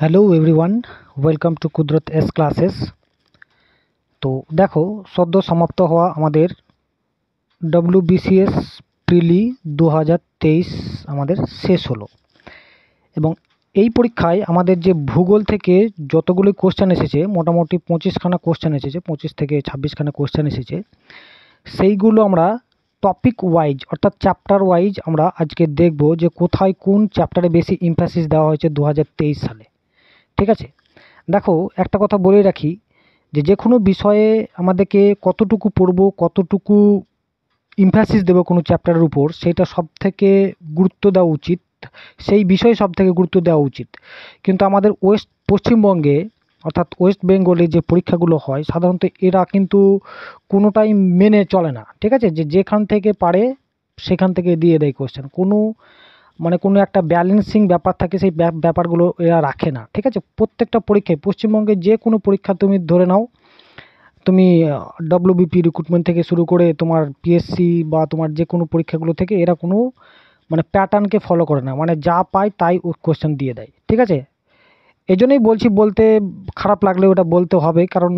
Hello everyone, welcome to কুদরত S classes. তো দেখো, সদ্য সমাপ্ত হওয়া আমাদের WBCS প্রিলি 2023 আমাদের শেষ হলো এবং এই পরীক্ষায় আমাদের যে ভূগোল থেকে যতগুলো কোশ্চেন এসেছে, মোটামুটি 25খানা কোশ্চেন এসেছে, 25 থেকে 26খানা কোশ্চেন এসেছে। সেইগুলো আমরা টপিক ওয়াইজ অর্থাৎ চ্যাপ্টার ওয়াইজ আমরা আজকে দেখব যে কোথায় কোন চ্যাপ্টারে বেশি এমফাসিস দেওয়া হয়েছে 2023 সালে। ঠিক আছে, দেখো একটা কথা বলে রাখি যে কোনো বিষয়ে আমাদেরকে কতটুকু পড়ব, কতটুকু এমফাসিস দেবো কোনো চ্যাপ্টারের উপর, সেটা সব থেকে গুরুত্ব দেওয়া উচিত, সেই বিষয়ে সব থেকে গুরুত্ব দেওয়া উচিত। কিন্তু আমাদের পশ্চিমবঙ্গে অর্থাৎ ওয়েস্ট বেঙ্গলে যে পরীক্ষাগুলো হয় সাধারণত এরা কিন্তু কোনোটাই মেনে চলে না। ঠিক আছে, যেখান থেকে পারে সেখান থেকে দিয়ে দেয় কোশ্চেন, কোনো একটা ব্যালেন্সিং ব্যাপার থাকে, সেই ব্যাপারগুলো এরা রাখে না। ঠিক আছে, প্রত্যেকটা পরীক্ষায় পশ্চিমবঙ্গে যে কোনো পরীক্ষা তুমি ধরে নাও, তুমি WBP রিক্রুটমেন্ট থেকে শুরু করে তোমার PSC বা তোমার যে কোনো পরীক্ষাগুলো থেকে এরা কোনো প্যাটার্নকে ফলো করে না, যা পায় তাই কোশ্চেন দিয়ে দেয়। ঠিক আছে, এই জন্যই বলতে খারাপ লাগলে ওটা বলতে হবে, কারণ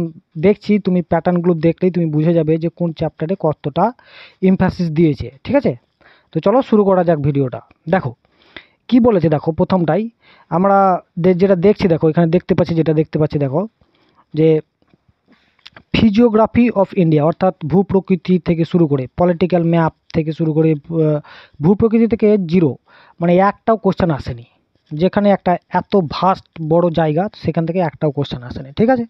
দেখছি তুমি প্যাটার্নগুলো দেখলেই তুমি বুঝে যাবে যে কোন চ্যাপ্টারে কতটা এমফাসিস দিয়েছে। ঠিক আছে, তো চলো শুরু করা যাক ভিডিওটা। দেখো কি বলেছে, দেখো প্রথমটাই আমরা যেটা দেখছি, দেখো এখানে দেখতে পাচ্ছি দেখো যে ফিজিওগ্রাফি অফ ইন্ডিয়া অর্থাৎ ভূপ্রকৃতি থেকে শুরু করে পলিটিক্যাল ম্যাপ থেকে শুরু করে ভূপ্রকৃতি থেকে জিরো, একটাও কোশ্চেন আসেনি। যেখানে একটা এত ভাস্ট বড় জায়গা সেখান থেকে একটাও কোশ্চেন আসেনি। ঠিক আছে,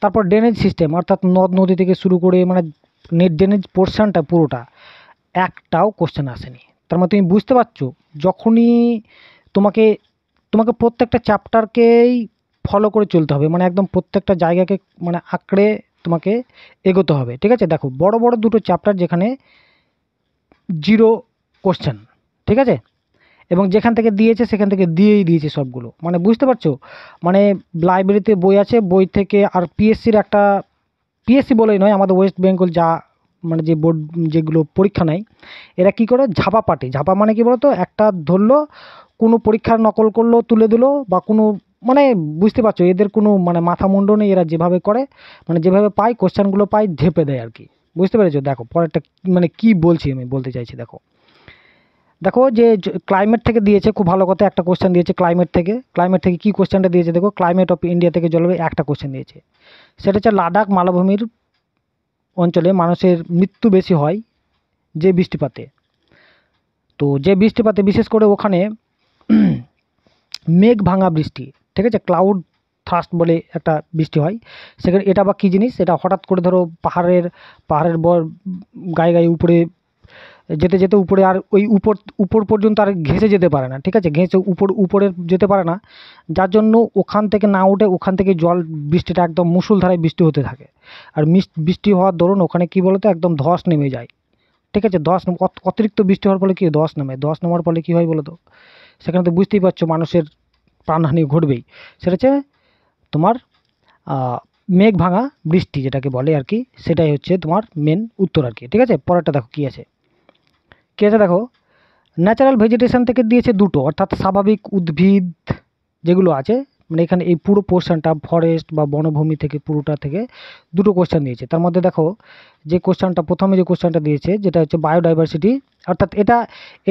তারপর ড্রেনেজ সিস্টেম অর্থাৎ নদ নদী থেকে শুরু করে ড্রেনেজ পোর্শনটা পুরোটা একটাও কোশ্চেন আসেনি। তার মানে তুমি বুঝতে পারছো, যখনই তোমাকে তোমাকে প্রত্যেকটা চ্যাপ্টারকেই ফলো করে চলতে হবে, একদম প্রত্যেকটা জায়গাকে আঁকড়ে তোমাকে এগোতে হবে। ঠিক আছে, দেখো বড় বড় দুটো চ্যাপ্টার যেখানে জিরো কোশ্চেন। ঠিক আছে, এবং যেখান থেকে দিয়েছে সেখান থেকে দিয়েই দিয়েছে সবগুলো। বুঝতে পারছো, লাইব্রেরিতে বই আছে, বই থেকে আর পিএসসি বলেই নয়, আমাদের ওয়েস্ট বেঙ্গল যা যে বোর্ড যেগুলো পরীক্ষা নেয় এরা কি করে ঝাপা কি বলতো, একটা ধরলো কোনো পরীক্ষার নকল করলো তুলে দিলো বা কোনো বুঝতে পারছো এদের কোনো মাথা মুন্ড নেই। এরা যেভাবে করে যেভাবে পায় কোশ্চেনগুলো পায় ঝেপে দেয় আর কি। বুঝতে পেরেছো, দেখো পরেরটা কি বলছি আমি বলতে চাইছি। দেখো যে ক্লাইমেট থেকে দিয়েছে, খুব ভালো কথা, একটা কোশ্চেন দিয়েছে ক্লাইমেট থেকে কি কোশ্চেনটা দিয়েছে দেখো, ক্লাইমেট অফ ইন্ডিয়া থেকে জলবায়ু একটা কোশ্চেন দিয়েছে। সেটা হচ্ছে লাদাখ মালভূমির অঞ্চলে মানুষের মৃত্যু বেশি হয় যে বৃষ্টিপাতে। তো যে বৃষ্টিপাতে বিশেষ করে ওখানে মেঘ ভাঙা বৃষ্টি। ঠিক আছে, ক্লাউড থার্স্ট বলে একটা বৃষ্টি হয় সেখানে। এটা বা কী জিনিস, এটা হঠাৎ করে ধরো পাহাড়ের গায়ে উপরে যেতে যেতে উপরে আর ওই উপর পর্যন্ত আর ঘেঁষে যেতে পারে না। ঠিক আছে, ঘেঁষে উপরে যেতে পারে না, যার জন্য ওখান থেকে না উঠে ওখান থেকে বৃষ্টিটা একদম মুষলধারায় বৃষ্টি হতে থাকে। আর বৃষ্টি হওয়ার দরুন ওখানে কি বলতো একদম ধস নেমে যায়। ঠিক আছে, অতিরিক্ত বৃষ্টি হওয়ার ফলে কি ধস নামার ফলে কি হয় বলো তো, সেখানে তো বুঝতেই পারছো মানুষের প্রাণহানি ঘটবেই। সেটা হচ্ছে তোমার মেঘ ভাঙা বৃষ্টি যেটাকে বলে আর কি, সেটাই হচ্ছে তোমার মেন উত্তর আর কি। ঠিক আছে, পরেরটা দেখো কি আছে দেখো ন্যাচারাল ভেজিটেশন থেকে দিয়েছে দুটো, অর্থাৎ স্বাভাবিক উদ্ভিদ যেগুলো আছে, এখানে এই পুরো পোর্শনটা ফরেস্ট বা বনভূমি থেকে পুরোটা থেকে দুটো কোশ্চেন দিয়েছে। তার মধ্যে দেখো যে প্রথমে যে কোশ্চেনটা দিয়েছে যেটা হচ্ছে বায়োডাইভার্সিটি, অর্থাৎ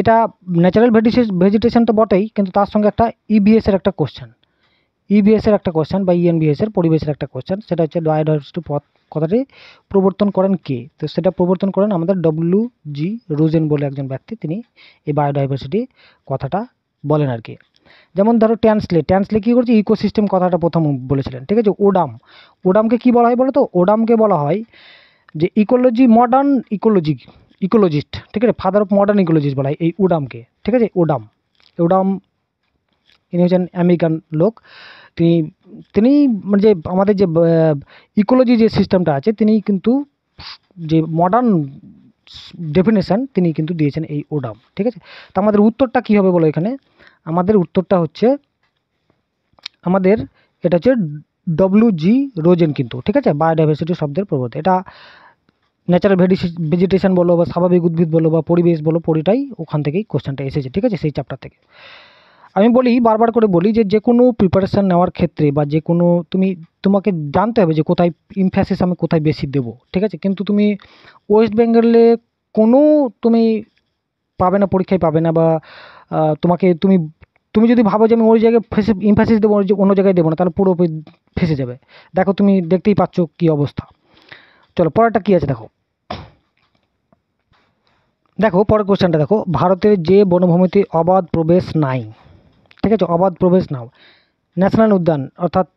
এটা ন্যাচারাল ভেজিটেশন তো বটেই, কিন্তু তার সঙ্গে একটা EBS এর একটা কোশ্চেন, বা ENVS এর পরিবেশের একটা কোশ্চেন। সেটা হচ্ছে বায়োডাইভার্সিটি কথাটি প্রবর্তন করেন কে, তো সেটা প্রবর্তন করেন আমাদের WG রোজেন বলে একজন ব্যক্তি, তিনি এই বায়োডাইভার্সিটি কথাটা বলেন আর কি। যেমন ধরো ট্যান্সলে কী করছে, ইকোসিস্টেম কথাটা প্রথম বলেছিলেন। ঠিক আছে, ওডামকে কি বলা হয় বলো তো, ওডামকে বলা হয় যে মডার্ন ইকোলজিস্ট। ঠিক আছে, ফাদার অফ মডার্ন ইকোলজিস্ট বলা হয় এই ওডামকে। ঠিক আছে, ওডাম ইনি হচ্ছেন আমেরিকান লোক। তিনি যে আমাদের যে ইকোলজি যে সিস্টেমটা আছে, তিনি কিন্তু যে মডার্ন ডেফিনেশন তিনি কিন্তু দিয়েছেন এই ওডাম। ঠিক আছে, তো আমাদের উত্তরটা কী হবে বলো, এখানে আমাদের উত্তরটা হচ্ছে এটা হচ্ছে WG রোজেন কিন্তু। ঠিক আছে, বায়োডাইভার্সিটি শব্দের প্রবর্তক। এটা ন্যাচারাল ভেজিটেশন বলো বা স্বাভাবিক উদ্ভিদ বলো বা পরিবেশ বলো, পুরোটাই ওখান থেকেই কোশ্চেনটা এসেছে। ঠিক আছে, সেই চ্যাপ্টার থেকে। আমি বলি, বারবার করে বলি যে কোনো প্রিপারেশান নেওয়ার ক্ষেত্রে বা যে কোনো তোমাকে জানতে হবে যে কোথায় এমফ্যাসিস আমি কোথায় বেশি দেবো, ঠিক আছে? কিন্তু তুমি ওয়েস্ট বেঙ্গলে কোনো তুমি পাবে না, পরীক্ষায় পাবে না, বা তোমাকে তুমি তুমি যদি ভাবো যে আমি ওই জায়গায় এমফ্যাসিস দেবো, অন্য জায়গায় দেবো না, তাহলে পুরো ফেঁসে যাবে। দেখো তুমি দেখতেই পাচ্ছ কী অবস্থা। চলো পরেরটা কী আছে দেখো। দেখো পরের কোশ্চেনটা দেখো, ভারতের যে বনভূমিতে অবাধ প্রবেশ নাই, ঠিক আছে, অবাধ প্রবেশ নাও, ন্যাশনাল উদ্যান অর্থাৎ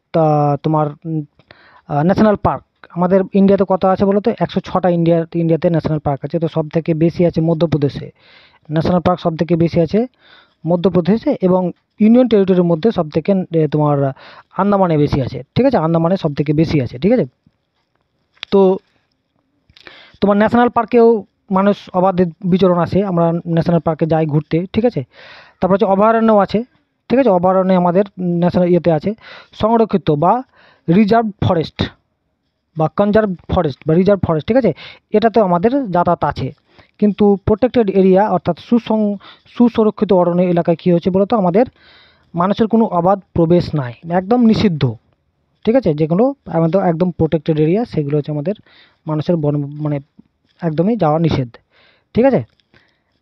তোমার ন্যাশনাল পার্ক আমাদের ইন্ডিয়াতে কত আছে বলো তো? 106টা ইন্ডিয়াতে ন্যাশনাল পার্ক আছে। তো সব থেকে বেশি আছে মধ্যপ্রদেশে, ন্যাশনাল পার্ক সব থেকে বেশি আছে মধ্যপ্রদেশে, এবং ইউনিয়ন টেরিটরির মধ্যে সব থেকে তোমার আন্দামানে বেশি আছে, ঠিক আছে, আন্দামানে সব থেকে বেশি আছে, ঠিক আছে। তো তোমার ন্যাশনাল পার্কেও মানুষ অবাধ বিচরণ আসে, আমরা ন্যাশনাল পার্কে যাই ঘুরতে, ঠিক আছে। তারপর হচ্ছে অভয়ারণ্যও আছে, ঠিক আছে, অভয়ারণ্যে আমাদের ন্যাশনাল ইয়েতে আছে সংরক্ষিত বা রিজার্ভ ফরেস্ট বা কনজার্ভ ফরেস্ট বা রিজার্ভ ফরেস্ট, ঠিক আছে, এটাতেও আমাদের যাতায়াত আছে। কিন্তু প্রোটেক্টেড এরিয়া অর্থাৎ সুসংরক্ষিত অরণ্য এলাকায় কী হচ্ছে বলতো, আমাদের মানুষের কোনো অবাধ প্রবেশ নাই, একদম নিষিদ্ধ, ঠিক আছে। যেগুলো আমাদের একদম প্রোটেক্টেড এরিয়া সেগুলো হচ্ছে আমাদের মানুষের মানে একদমই যাওয়া নিষেধ, ঠিক আছে।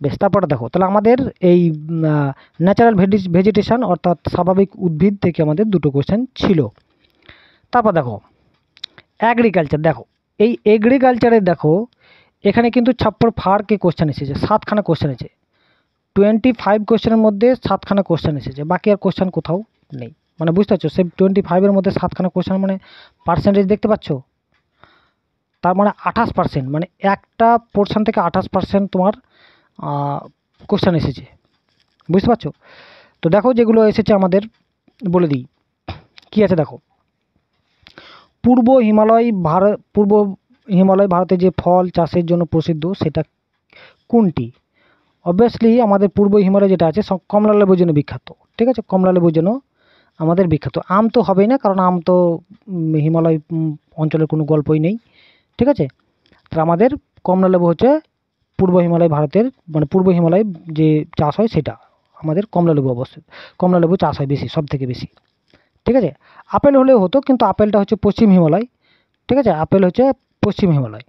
বেশ, তারপরে দেখো তাহলে আমাদের এই ন্যাচারাল ভেজিটেশন অর্থাৎ স্বাভাবিক উদ্ভিদ থেকে আমাদের দুটো কোশ্চেন ছিল। তারপর দেখো অ্যাগ্রিকালচার, দেখো এই এগ্রিকালচারে দেখো এখানে কিন্তু 56 কোশ্চেন এসেছে, 7খানা কোশ্চেন এসেছে। 25 কোশ্চেনের মধ্যে 7খানা কোশ্চেন এসেছে, বাকি আর কোশ্চেন কোথাও নেই। মানে বুঝতে পারছো, সে 25-এর মধ্যে 7খানা কোশ্চেন মানে পার্সেন্টেজ দেখতে পাচ্ছ, তার মানে 28%, মানে একটা পোর্শন থেকে 28% তোমার কোশ্চেন এসেছে, বুঝতে পারছো। তো দেখো যেগুলো এসেছে আমাদের বলে দিই কী আছে দেখো। পূর্ব হিমালয় ভারতে যে ফল চাষের জন্য প্রসিদ্ধ সেটা কোনটি? অবভিয়াসলি আমাদের পূর্ব হিমালয় যেটা আছে কমলা লেবুর জন্য বিখ্যাত, ঠিক আছে, কমলা লেবুর জন্য আমাদের বিখ্যাত। আম তো হবেই না, কারণ আম তো হিমালয় অঞ্চলের কোনো গল্পই নেই, ঠিক আছে। তো আমাদের কমলা লেবু হচ্ছে পূর্ব হিমালয় ভারতের, মানে পূর্ব হিমালয় যে চাষ হয় সেটা আমাদের কমলা লেবু অবস্থিত, কমলা লেবু চাষ হয় বেশি, সব থেকে বেশি, ঠিক আছে। আপেল হলেও হতো, কিন্তু আপেলটা হচ্ছে পশ্চিম হিমালয়, ঠিক আছে, আপেল হচ্ছে পশ্চিম হিমালয়,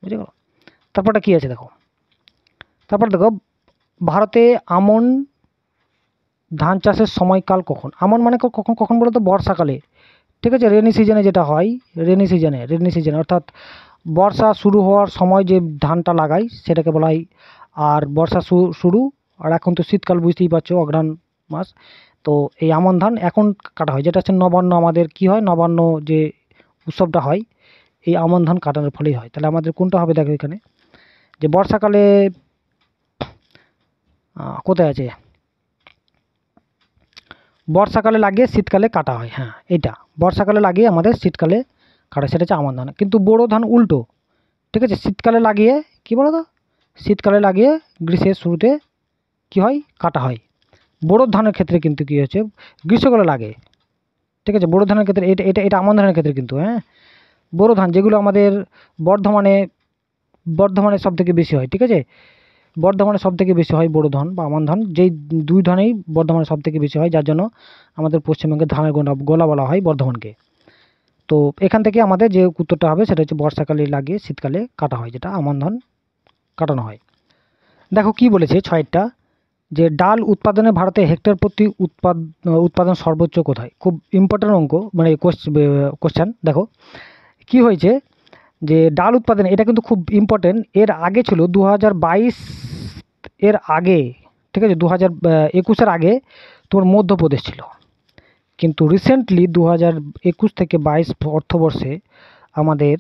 বুঝে গেল। তারপরটা কী আছে দেখো, তারপর দেখো ভারতে আমন ধান চাষের সময়কাল কখন? আমন মানে কখন কখন বলো তো? বর্ষাকালে, ঠিক আছে, রেনি সিজনে যেটা হয়, রেনি সিজনে অর্থাৎ বর্ষা শুরু হওয়ার সময় যে ধানটা লাগাই সেটাকে বলা হয়। আর বর্ষা শুরু, আর এখন তো শীতকাল বুঝতেই পারছো, অঘ্রাণ মাস। তো এই আমন ধান এখন কাটা হয়, যেটা হচ্ছে নবান্ন, আমাদের কি হয় নবান্ন যে উৎসবটা হয় এই আমন ধান কাটানোর ফলেই হয়। তাহলে আমাদের কোনটা হবে দেখো এখানে, যে বর্ষাকালে কোথায় আছে, বর্ষাকালে লাগিয়ে শীতকালে কাটা হয়, হ্যাঁ এটা বর্ষাকালে লাগিয়ে আমাদের শীতকালে কাটা, সেটা হচ্ছে আমন ধান। কিন্তু বোরো ধান উল্টো, ঠিক আছে, শীতকালে লাগিয়ে কী বলো তো, শীতকালে লাগিয়ে গ্রীষ্মের শুরুতে কী হয় কাটা হয়। বোরো ধানের ক্ষেত্রে কিন্তু কী হচ্ছে গ্রীষ্মকালে লাগে, ঠিক আছে, বোরো ধানের ক্ষেত্রে এটা এটা এটা আমন ধানের ক্ষেত্রে কিন্তু, হ্যাঁ বোরো ধান যেগুলো আমাদের বর্ধমানে সব থেকে বেশি হয়, ঠিক আছে, বর্ধমানে সব থেকে বেশি হয় বোরো ধান বা আমন ধান, যেই দুই ধানেই বর্ধমানে সব থেকে বেশি হয়, যার জন্য আমাদের পশ্চিমবঙ্গের ধানের গোলা বলা হয় বর্ধমানকে। তো এখান থেকে আমাদের যে উত্তরটা হবে সেটা হচ্ছে বর্ষাকালে লাগিয়ে শীতকালে কাটা হয়, যেটা আমন ধান কাটানো হয়। দেখো কি বলেছে 6টা, যে ডাল উৎপাদনে ভারতে হেক্টর প্রতি উৎপাদন সর্বোচ্চ কোথায়? খুব ইম্পর্টেন্ট অঙ্ক, মানে কোশ্চেন। দেখো কি হয়েছে, যে ডাল উৎপাদনে, এটা কিন্তু খুব ইম্পর্টেন্ট। এর আগে ছিল 2022, এর আগে, ঠিক আছে, 2021-এর আগে তোমার মধ্যপ্রদেশ ছিল। কিন্তু রিসেন্টলি 2021 থেকে 22 অর্থবর্ষে আমাদের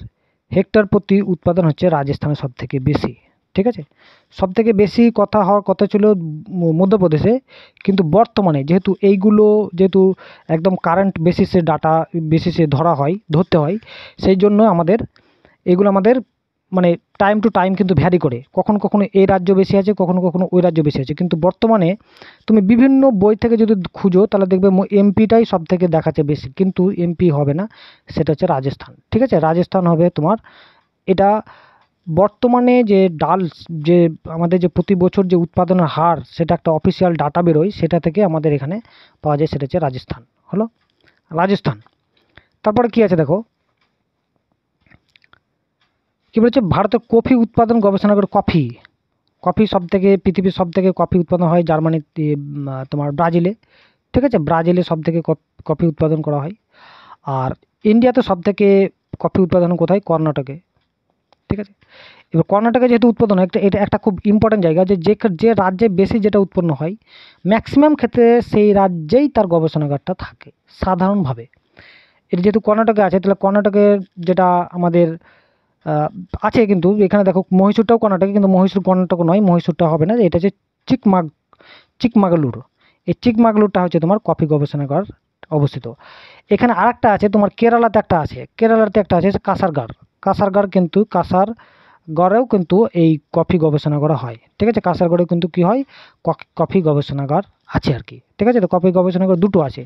হেক্টর প্রতি উৎপাদন হচ্ছে রাজস্থানে সব থেকে বেশি, ঠিক আছে। সব থেকে বেশি কথা হওয়ার কথা ছিল মধ্যপ্রদেশে, কিন্তু বর্তমানে যেহেতু একদম কারেন্ট বেসিসে ডাটা বেসিসে ধরতে হয়, সেই জন্য এগুলো আমাদের মানে টাইম টু টাইম কিন্তু ভ্যারি করে, কখনো কখনো এই রাজ্য বেশি আছে, কখনো কখনো ওই রাজ্য বেশি আছে। কিন্তু বর্তমানে তুমি বিভিন্ন বই থেকে যদি খুঁজো তাহলে দেখবে এমপিটাই সব থেকে দেখাচ্ছে বেশি, কিন্তু এমপি হবে না, সেটা হচ্ছে রাজস্থান, ঠিক আছে, রাজস্থান হবে তোমার। এটা বর্তমানে যে ডাল, যে আমাদের যে প্রতি বছর যে উৎপাদনের হার, সেটা একটা অফিসিয়াল ডাটা বেরোয়, সেটা থেকে আমাদের এখানে পাওয়া যায়, সেটা হচ্ছে রাজস্থান। হলো রাজস্থান। তারপরে কি আছে দেখো, কি বলেছে, ভারতের কফি উৎপাদন গবেষণাগার। কফি কফি সব থেকে, পৃথিবীর সব থেকে কফি উৎপাদন হয় জার্মানিতে, তোমার ব্রাজিলে। ঠিক আছে, ব্রাজিলে সব থেকে কফি উৎপাদন করা হয়। আর ইন্ডিয়াতে সব থেকে কফি উৎপাদন কোথায়? কর্ণাটকে। ঠিক আছে, এবার কর্ণাটকে যেহেতু উৎপাদন হয়, এটা একটা খুব ইম্পর্ট্যান্ট জায়গা, যে যে রাজ্যে বেশি যেটা উৎপন্ন হয়, ম্যাক্সিমাম ক্ষেত্রে সেই রাজ্যেই তার গবেষণাগারটা থাকে সাধারণভাবে। এটা যেহেতু কর্ণাটকে আছে, তাহলে কর্ণাটকের যেটা আমাদের আছে, কিন্তু এখানে দেখো মহীশূরটাও কর্ণাটকে, কিন্তু মহীশূর কর্ণাটক নয়, মহীশূরটা হবে না, এটা হচ্ছে চিকমাগালুর। এই চিকমাগালুরটা হচ্ছে তোমার কফি গবেষণাগার অবস্থিত। এখানে আরেকটা আছে তোমার কেরালাতে একটা আছে কাসারগাড়, কিন্তু কাসারগড়েও কিন্তু এই কফি গবেষণাগার হয়। ঠিক আছে, কাসারগড়ে কিন্তু কি হয়, কফি গবেষণাগার আছে আর কি। ঠিক আছে, তো কফি গবেষণাগার দুটো আছে,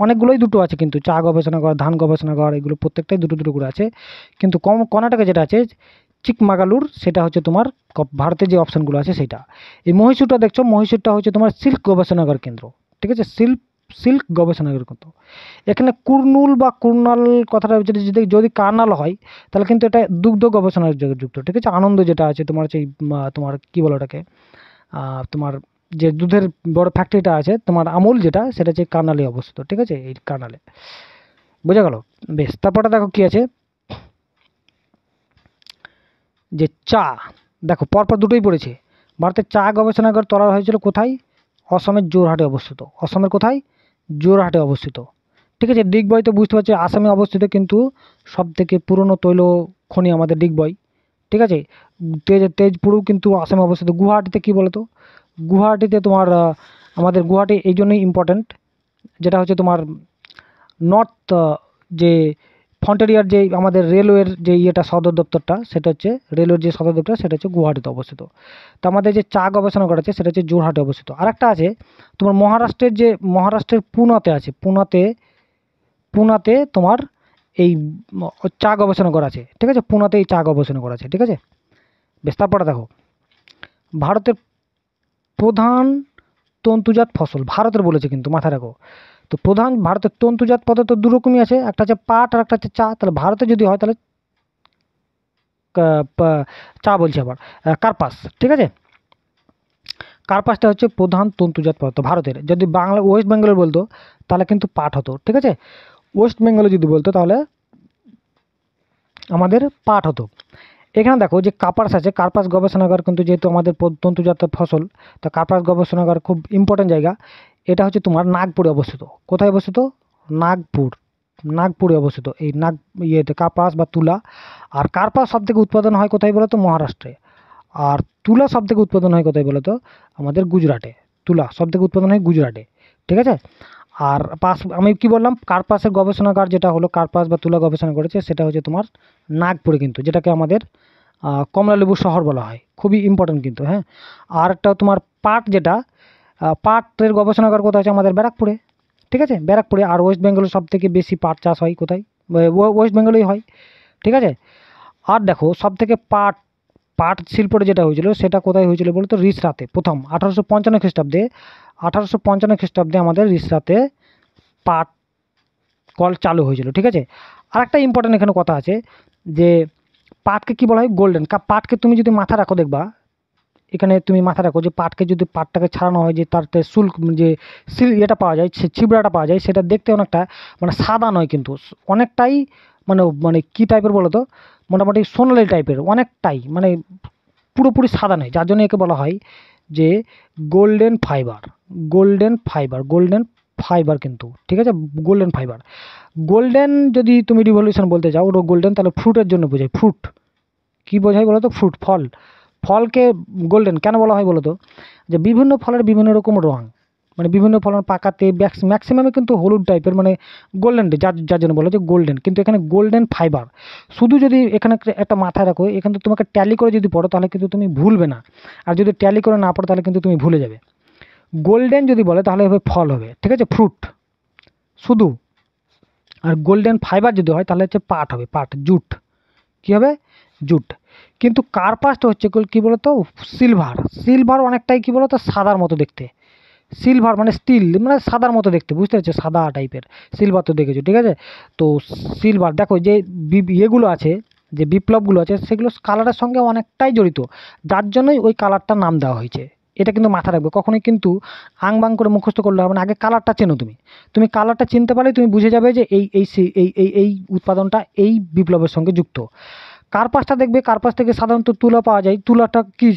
অনেকগুলোই দুটো আছে, কিন্তু চা গবেষণাগার, ধান গবেষণাগার, এগুলো প্রত্যেকটাই দুটো দুটো করে আছে। কিন্তু কর্ণাটকে যেটা আছে চিকমাগালুর, সেটা হচ্ছে তোমার ভারতের যে অপশানগুলো আছে সেটা। এই মহীশূরটা দেখছো, মহীশূরটা হচ্ছে তোমার সিল্ক গবেষণাগার কেন্দ্র। ঠিক আছে, সিল্ক গবেষণাগার কেন্দ্র। এখানে কুর্নুল বা কুর্নাল কথাটা যদি যদি যদি কার্নাল হয়, তাহলে কিন্তু এটা দুগ্ধ গবেষণার যুক্ত। ঠিক আছে, আনন্দ যেটা আছে তোমার হচ্ছে তোমার কি বলো ওটাকে, তোমার যে দুধের বড় ফ্যাক্টরিটা আছে তোমার আমুল, যেটা সেটা হচ্ছে কার্নালে অবস্থিত। ঠিক আছে, এই কার্নালে। বোঝা গেল? বেশ, তারপরে দেখো কি আছে, যে চা, দেখো পরপর দুটোই পড়েছে। ভারতের চা গবেষণাগার তৈরি হয়েছিল কোথায়? অসমের জোরহাটে অবস্থিত। অসমের কোথায়? জোরহাটে অবস্থিত। ঠিক আছে, ডিগবই তো বুঝতে পারছি আসামে অবস্থিত, কিন্তু সব থেকে পুরনো তৈল খনি আমাদের ডিগবই। ঠিক আছে, তেজপুরও কিন্তু আসামে অবস্থিত। গুয়াহাটিতে কি বলতো, গুয়াহাটিতে তোমার আমাদের গুয়াহাটি এই জন্যই ইম্পর্ট্যান্ট, যেটা হচ্ছে তোমার নর্থ, যে ফ্রন্টিয়ার যে আমাদের রেলওয়ের যে ইয়েটা সদর দপ্তরটা, সেটা হচ্ছে রেলওয়ের যে সদর দপ্তর, সেটা হচ্ছে গুয়াহাটিতে অবস্থিত। তো আমাদের যে চা গবেষণা করা আছে, সেটা হচ্ছে জোরহাটে অবস্থিত। আরেকটা আছে তোমার মহারাষ্ট্রের পুনাতে আছে, পুনাতে তোমার এই চা গবেষণা করা আছে। ঠিক আছে, পুনাতে এই চা গবেষণা করা আছে। ঠিক আছে, বেশ, তারপরে দেখো ভারতের প্রধান তন্তুজাত ফসল, ভারতের বলেছে কিন্তু মাথায় রাখো। তো ভারতের তন্তুজাত পদার্থ দু রকমই আছে, একটা হচ্ছে পাট আর একটা হচ্ছে চা। তাহলে ভারতে যদি হয় তাহলে চা বলছি আবার, কার্পাস। ঠিক আছে, কার্পাসটা হচ্ছে প্রধান তন্তুজাত পদার্থ ভারতের। যদি ওয়েস্ট বেঙ্গলের বলতো তাহলে কিন্তু পাট হতো। ঠিক আছে, ওয়েস্ট বেঙ্গলে যদি বলতো তাহলে আমাদের পাট হতো। এখানে দেখো যে কার্পাস আছে, কার্পাস গবেষণাগার কিন্তু যেহেতু আমাদের তন্তুজাত ফসল, তো কার্পাস গবেষণাগার খুব ইম্পর্টেন্ট জায়গা। এটা হচ্ছে তোমার নাগপুরে অবস্থিত। কোথায় অবস্থিত? নাগপুরে অবস্থিত এই ইয়েতে কার্পাস বা তুলা। আর কার্পাস সব থেকে উৎপাদন হয় কোথায় বলো তো? মহারাষ্ট্রে। আর তুলা সব থেকে উৎপাদন হয় কোথায় বলো তো? আমাদের গুজরাটে। তুলা সব থেকে উৎপাদন হয় গুজরাটে। ঠিক আছে, আর আমি কি বললাম, কার্পাসের গবেষণাগার যেটা হলো, কার্পাস বা তুলা গবেষণা করেছে, সেটা হচ্ছে তোমার নাগপুরে, কিন্তু যেটাকে আমাদের কমলালেবুর শহর বলা হয়। খুবই ইম্পর্টেন্ট কিন্তু, হ্যাঁ। আর একটা তোমার পাট, যেটা পাটের গবেষণাগার কোথায় আছে? আমাদের ব্যারাকপুরে। ঠিক আছে, ব্যারাকপুরে। আর ওয়েস্ট বেঙ্গলে সব থেকে বেশি পাট চাষ হয় কোথায়? ওয়েস্ট বেঙ্গলেই হয়। ঠিক আছে, আর দেখো সব থেকে পাট শিল্পটা যেটা হয়েছিল, সেটা কোথায় হয়েছিল বলতো? রিসরাতে প্রথম 1855 খ্রিস্টাব্দে আমাদের রিসরাতে পাট কল চালু হয়েছিল। ঠিক আছে, আর একটা ইম্পর্টেন্ট এখানে কথা আছে, যে পাটকে কি বলা হয়? গোল্ডেন। পাটকে তুমি যদি মাথা রাখো, দেখবা এখানে তুমি মাথা রাখো যে পাটটাকে ছাড়ানো হয়, যে তার শুল্ক, যে এটা পাওয়া যায়, ছিবড়াটা পাওয়া যায়, সেটা দেখতে অনেকটা মানে সাদা নয়, কিন্তু অনেকটাই মানে মানে কী টাইপের বলো তো, মোটামুটি সোনালি টাইপের, অনেকটাই মানে পুরোপুরি সাদা নয়, যার জন্য একে বলা হয় যে গোল্ডেন ফাইবার কিন্তু। ঠিক আছে, গোল্ডেন ফাইবার। গোল্ডেন যদি তুমি রিভলিউশন বলতে চাও, ওটা গোল্ডেন, তাহলে ফ্রুটের জন্য বোঝায়। ফ্রুট কী বোঝায় বলো তো? ফ্রুট, ফলকে গোল্ডেন কেন বলা হয় বলো তো? যে বিভিন্ন ফলের বিভিন্ন রকম রং, মানে বিভিন্ন ফলের পাকাতে ম্যাক্সিমামে কিন্তু হলুদ টাইপের, মানে গোল্ডেন, যার জন্য বলা যে গোল্ডেন। কিন্তু এখানে গোল্ডেন ফাইবার, শুধু যদি এখানে একটা মাথায় রাখো, এখানে তোমাকে ট্যালি করে যদি পড়ো তাহলে কিন্তু তুমি ভুলবে না, আর যদি ট্যালি করে না পড়ো তাহলে কিন্তু তুমি ভুলে যাবে। গোল্ডেন যদি বলে তাহলে হবে ফল হবে। ঠিক আছে, ফ্রুট শুধু। আর গোল্ডেন ফাইবার যদি হয় তাহলে হচ্ছে পাট হবে, জুট। কী হবে? জুট। কিন্তু কার্পাসটা হচ্ছে কী বলতো সিলভার। সিলভার অনেকটাই কী বলতো সাদার মতো দেখতে। সিলভার মানে স্টিল মানে সাদার মতো দেখতে, বুঝতে পারছো, সাদা টাইপের। সিলভার তো দেখেছো, ঠিক আছে। তো সিলভার দেখো যে ইয়েগুলো আছে, যে বিপ্লবগুলো আছে, সেগুলো কালারের সঙ্গে অনেকটাই জড়িত, যার জন্যই ওই কালারটার নাম দেওয়া হয়েছে। এটা কিন্তু মাথা রাখবে, কখনোই কিন্তু আং বাং করে মুখস্থ করলে হবে না। আগে কালারটা চেনো, তুমি কালারটা চিনতে পারলে তুমি বুঝে যাবে যে এই এই এই এই এই উৎপাদনটা এই বিপ্লবের সঙ্গে যুক্ত। কার্পাসটা দেখবে, কার্পাস থেকে সাধারণত তুলা পাওয়া যায়। তুলাটা কি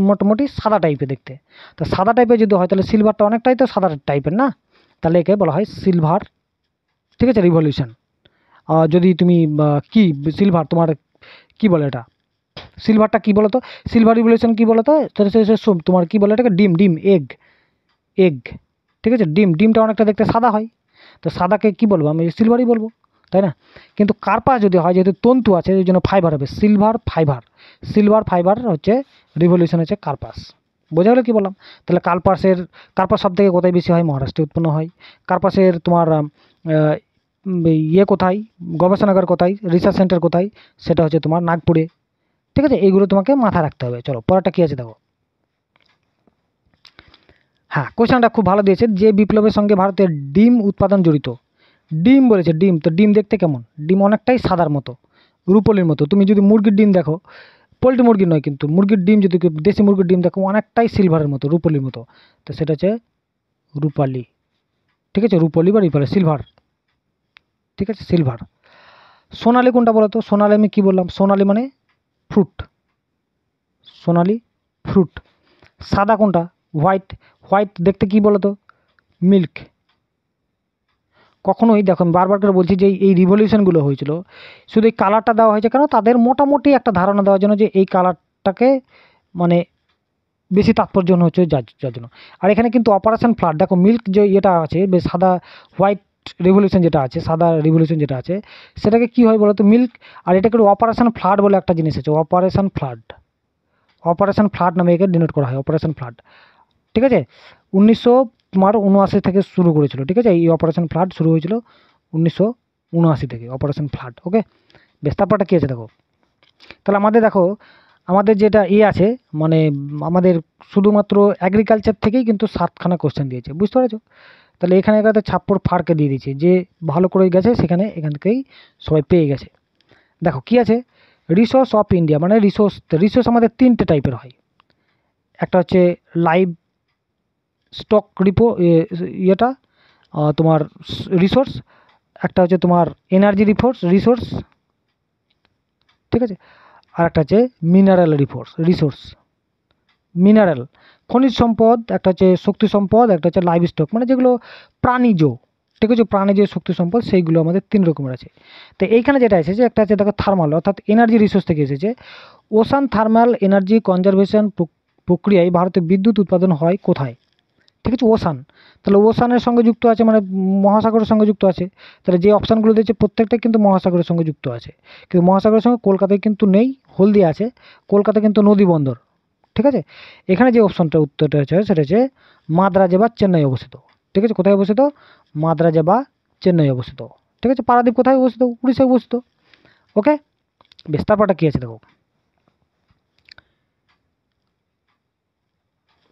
মোটামুটি সাদা টাইপের দেখতে। তো সাদা টাইপের যদি হয় তাহলে সিলভারটা অনেকটাই তো সাদা টাইপের না, তাহলে একে বলা হয় সিলভার, ঠিক আছে, রিভলিউশন। যদি তুমি কি সিলভার তোমার কি বলে এটা, সিলভারটা কি বলো তো, সিলভার রিভলিউশন কি বলো তো, তোমার কি বলে এটাকে, ডিম এগ, ঠিক আছে। ডিমটা অনেকটা দেখতে সাদা হয়, তো সাদাকে কি বলবো, আমি সিলভারই বলবো, তাই না। কিন্তু কার্পাস যদি হয়, যেহেতু তন্তু আছে এই জন্য ফাইবার হবে, সিলভার ফাইবার হচ্ছে রিভলিউশন, হচ্ছে কার্পাস। বোঝা গেলো কি বললাম। তাহলে কার্পাস সব থেকে কোথায় বেশি হয়, মহারাষ্ট্রে উৎপন্ন হয়। কার্পাসের তোমার কোথায়, গবেষণাগার কোথায়, রিসার্চ সেন্টার কোথায়, সেটা হচ্ছে তোমার নাগপুরে, ঠিক আছে। এইগুলো তোমাকে মাথায় রাখতে হবে। চলো পরেরটা কী আছে দেখো। হ্যাঁ, কোশ্চেনটা খুব ভালো দিয়েছে, যে বিপ্লবের সঙ্গে ভারতের ডিম উৎপাদন জড়িত। ডিম বলেছে, ডিম তো ডিম দেখতে কেমন, ডিম অনেকটাই সাদার মতো, রুপোলির মতো। তুমি যদি মুরগির ডিম দেখো, পোলট্রি মুরগির নয় কিন্তু, মুরগির ডিম যদি দেশি মুরগির ডিম দেখো অনেকটাই সিলভারের মতো, রুপোলির মতো। তো সেটা হচ্ছে রূপালি, ঠিক আছে, রূপলি বা রূপালি, সিলভার, ঠিক আছে, সিলভার। সোনালি কোনটা বলো তো, সোনালি আমি কী বললাম, সোনালি মানে ফ্রুট, সোনালি ফ্রুট। সাদা কোনটা, হোয়াইট দেখতে কি বলো তো, মিল্ক। কখনোই দেখো, আমি বারবার করে বলছি যে এই রিভলিউশনগুলো হয়েছিল, শুধু এই কালারটা দেওয়া হয়েছে কেন, তাদের মোটামুটি একটা ধারণা দেওয়ার জন্য যে এই কালারটাকে মানে বেশি তাৎপর্য হচ্ছে যার জন্য। আর এখানে কিন্তু অপারেশন ফ্লাড, দেখো মিল্ক যে ইয়েটা আছে, বেশ সাদা, হোয়াইট রিভলিউশন যেটা আছে, সাদা রিভলিউশন যেটা আছে, সেটাকে কি হয় বলো তো, মিল্ক। আর এটাকে অপারেশন ফ্লাড বলে একটা জিনিস আছে, অপারেশন ফ্লাড নামে একে ডিনোট করা হয়, অপারেশন ফ্লাড, ঠিক আছে। 1979 থেকে শুরু করেছিল, ঠিক আছে। এই অপারেশন ফ্লাড শুরু হয়েছিল 1979 থেকে, অপারেশন ফ্লাড। ওকে, বেশ, তারপরটা কী আছে দেখো। তাহলে আমাদের যেটা আছে, মানে আমাদের শুধুমাত্র এগ্রিকালচার থেকেই কিন্তু 7খানা কোশ্চেন দিয়েছে, বুঝতে পেরেছো। তাহলে এখানে একটা ছাপ্পর ফাড়কে দিয়ে দিয়েছে, যে ভালো করে গেছে সেখানে এখান থেকেই সবাই পেয়ে গেছে। দেখো কি আছে, রিসোর্স অফ ইন্ডিয়া, মানে রিসোর্স আমাদের 3টে টাইপের হয়। একটা হচ্ছে লাইভ স্টক ইয়েটা তোমার রিসোর্স, একটা হচ্ছে তোমার এনার্জি রিসোর্স, ঠিক আছে। আর একটা হচ্ছে মিনারেল রিসোর্স, মিনারেল খনিজ সম্পদ, একটা হচ্ছে শক্তি সম্পদ, একটা হচ্ছে লাইভ স্টক, মানে যেগুলো প্রাণীজ, ঠিক আছে, প্রাণীজ শক্তি সম্পদ, সেইগুলো আমাদের 3 রকমের আছে। তো এইখানে যেটা এসেছে, একটা আছে দেখো থার্মাল, অর্থাৎ এনার্জি রিসোর্স থেকে এসেছে। ওশান থার্মাল এনার্জি কনজারভেশন প্রক্রিয়ায় ভারতে বিদ্যুৎ উৎপাদন হয় কোথায়, ঠিক আছে, ওশান। তাহলে ওশানের সঙ্গে যুক্ত আছে, মানে মহাসাগরের সঙ্গে যুক্ত আছে। তাহলে যে অপশানগুলো দিয়েছে প্রত্যেকটাই কিন্তু মহাসাগরের সঙ্গে যুক্ত আছে, কিন্তু মহাসাগরের সঙ্গে কলকাতায় কিন্তু নেই, হলদিয়া আছে, কলকাতা কিন্তু নদী বন্দর, ঠিক আছে। এখানে যে অপশানটা উত্তরটা হচ্ছে সেটা হচ্ছে মাদ্রাজে বা চেন্নাই অবস্থিত, ঠিক আছে। কোথায় অবস্থিত, মাদ্রাজে বা চেন্নাই অবস্থিত, ঠিক আছে। পারাদ্বীপ কোথায় অবস্থিত, উড়িষ্যায় অবস্থিত। ওকে, বেশ, তারপরটা কী আছে দেখো।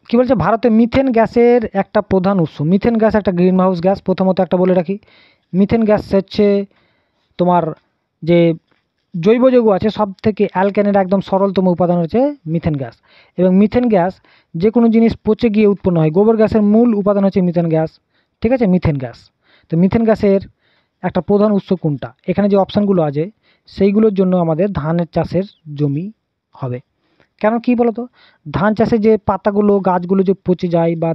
কি বলছে, ভারতে মিথেন গ্যাসের একটা প্রধান উৎস, মিথেন গ্যাস একটা গ্রিন হাউস গ্যাস, প্রথমত একটা বলে রাখি। মিথেন গ্যাস হচ্ছে তোমার যে জৈব যৌগ আছে সব থেকে অ্যালকেনের একদম সরলতম উপাদান হচ্ছে মিথেন গ্যাস। এবং মিথেন গ্যাস যে কোনো জিনিস পচে গিয়ে উৎপন্ন হয়, গোবর গ্যাসের মূল উপাদান হচ্ছে মিথেন গ্যাস, ঠিক আছে, মিথেন গ্যাস। তো মিথেন গ্যাসের একটা প্রধান উৎস কোনটা, এখানে যে অপশানগুলো আছে সেইগুলোর জন্য আমাদের ধানের চাষের জমি হবে। কেন কি বলতো, ধান চাষে যে পাতাগুলো গাছগুলো যে পচে যায়, বা